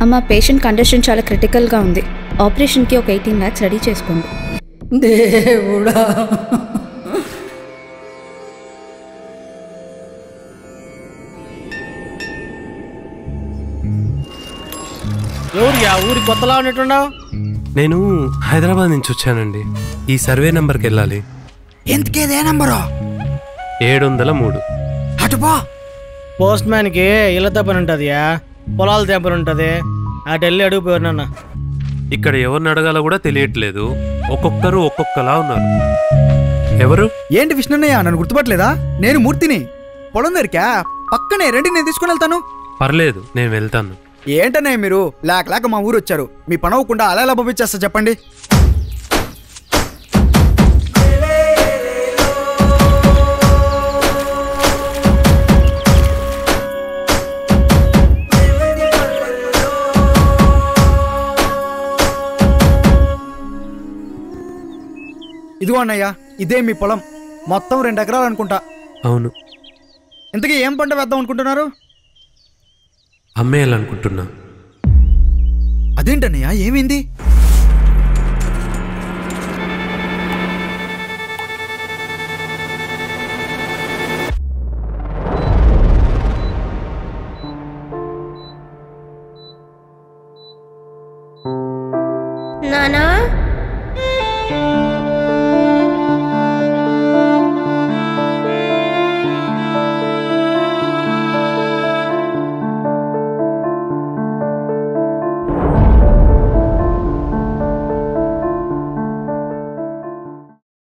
అమ్మ patient condition చాలా క్రిటికల్గా ఉంది. ఆపరేషన్కి ఒక 18 lakhs రెడీ చేసుకోండి. దేవుడా, ఎవరియా ఊరి కొత్తలా ఉన్నట్టున్నావు? నేను హైదరాబాద్ నుంచి వచ్చానండి. ఈ సర్వే నెంబర్కి వెళ్ళాలి. ఎంతకేదే నంబరు? 703. అటుపా. పోస్ట్ మ్యాన్కి ఇళ్ళతో పని ఉంటుందియా, పొలాల తెంపని ఉంటుంది. అటు వెళ్ళి అడుగుపోయారు నాన్న. ఇక్కడ ఎవరిని అడగాలో కూడా తెలియట్లేదు. ఒక్కొక్కరు ఒక్కొక్కలా ఉన్నారు. ఎవరు? ఏంటి విష్ణున్నయ్య, నన్ను గుర్తుపట్టలేదా? నేను మూర్తిని. పొలం దొరికా పక్కనే రండి, నేను తీసుకుని వెళ్తాను. పర్లేదు, నేను వెళ్తాను. ఏంటన్నయ్య మీరు లేక మా ఊరు వచ్చారు. మీ పని అవ్వకుండా అలా ఎలా పంపించేస్తా చెప్పండి. ఇదిగో అన్నయ్య, ఇదే మీ పొలం. మొత్తం 2 ఎకరాలు అనుకుంటా. అవును. ఇంతకీ ఏం పంట వేద్దాం అనుకుంటున్నారు? అమ్మేయాలనుకుంటున్నా. అదేంటన్నయ్య, ఏమైంది?